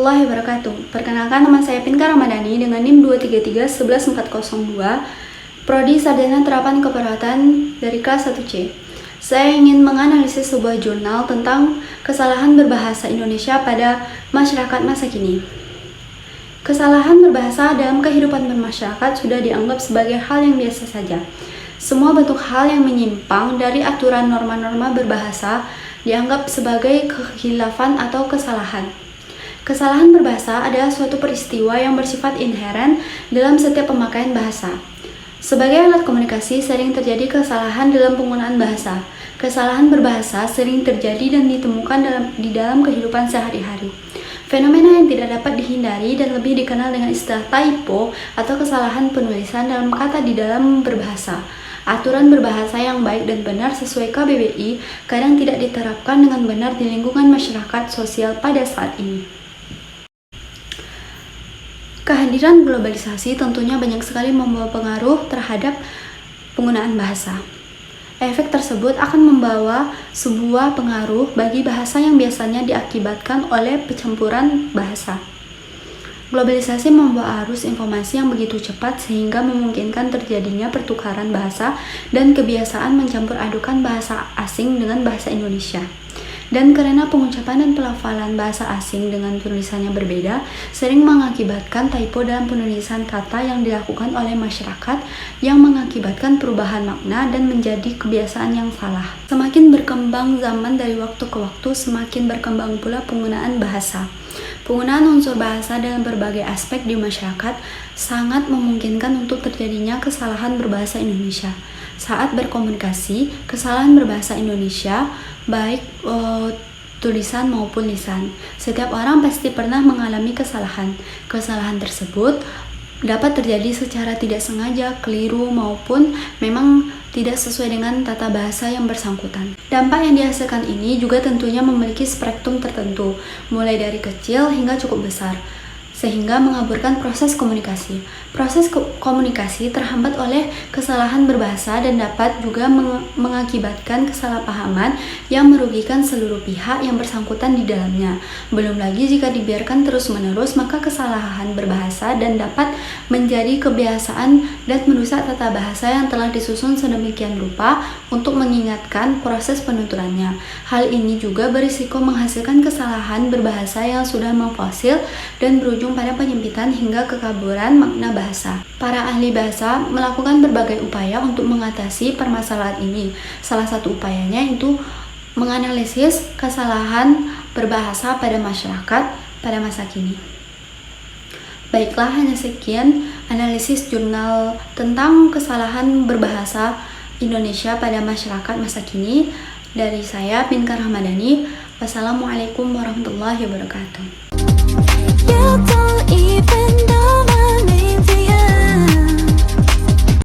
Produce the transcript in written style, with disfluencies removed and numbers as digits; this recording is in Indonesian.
warahmatullahi wabarakatuh. Perkenalkan, nama saya Pinka Ramadhani dengan NIM 233-11402, Prodi Sarjana Terapan Keperawatan dari kelas 1C. Saya ingin menganalisis sebuah jurnal tentang kesalahan berbahasa Indonesia pada masyarakat masa kini. Kesalahan berbahasa dalam kehidupan bermasyarakat sudah dianggap sebagai hal yang biasa saja. Semua bentuk hal yang menyimpang dari aturan norma-norma berbahasa dianggap sebagai kekhilafan atau kesalahan. Kesalahan berbahasa adalah suatu peristiwa yang bersifat inheren dalam setiap pemakaian bahasa. Sebagai alat komunikasi, sering terjadi kesalahan dalam penggunaan bahasa. Kesalahan berbahasa sering terjadi dan ditemukan di dalam kehidupan sehari-hari. Fenomena yang tidak dapat dihindari dan lebih dikenal dengan istilah typo atau kesalahan penulisan dalam kata di dalam berbahasa. Aturan berbahasa yang baik dan benar sesuai KBBI kadang tidak diterapkan dengan benar di lingkungan masyarakat sosial pada saat ini. Kehadiran globalisasi tentunya banyak sekali membawa pengaruh terhadap penggunaan bahasa. Efek tersebut akan membawa sebuah pengaruh bagi bahasa yang biasanya diakibatkan oleh pencampuran bahasa. Globalisasi membawa arus informasi yang begitu cepat sehingga memungkinkan terjadinya pertukaran bahasa dan kebiasaan mencampur adukan bahasa asing dengan bahasa Indonesia. Dan karena pengucapan dan pelafalan bahasa asing dengan tulisannya berbeda, sering mengakibatkan typo dalam penulisan kata yang dilakukan oleh masyarakat yang mengakibatkan perubahan makna dan menjadi kebiasaan yang salah. Semakin berkembang zaman dari waktu ke waktu, semakin berkembang pula penggunaan bahasa. Penggunaan unsur bahasa dalam berbagai aspek di masyarakat sangat memungkinkan untuk terjadinya kesalahan berbahasa Indonesia. Saat berkomunikasi, kesalahan berbahasa Indonesia, baik tulisan maupun lisan. Setiap orang pasti pernah mengalami kesalahan. Kesalahan tersebut dapat terjadi secara tidak sengaja, keliru, maupun memang tidak sesuai dengan tata bahasa yang bersangkutan. Dampak yang dihasilkan ini juga tentunya memiliki spektrum tertentu, mulai dari kecil hingga cukup besar, sehingga mengaburkan proses komunikasi. Proses komunikasi terhambat oleh kesalahan berbahasa dan dapat juga mengakibatkan kesalahpahaman yang merugikan seluruh pihak yang bersangkutan di dalamnya. Belum lagi jika dibiarkan terus-menerus, maka kesalahan berbahasa dan dapat menjadi kebiasaan dan merusak tata bahasa yang telah disusun sedemikian rupa untuk mengingatkan proses penuturannya. Hal ini juga berisiko menghasilkan kesalahan berbahasa yang sudah memfosil dan berujung pada penyempitan hingga kekaburan makna bahasa. Para ahli bahasa melakukan berbagai upaya untuk mengatasi permasalahan ini. Salah satu upayanya itu menganalisis kesalahan berbahasa pada masyarakat pada masa kini. Baiklah, hanya sekian analisis jurnal tentang kesalahan berbahasa Indonesia pada masyarakat masa kini dari saya, Pinka Ramadhani. Wassalamualaikum warahmatullahi wabarakatuh.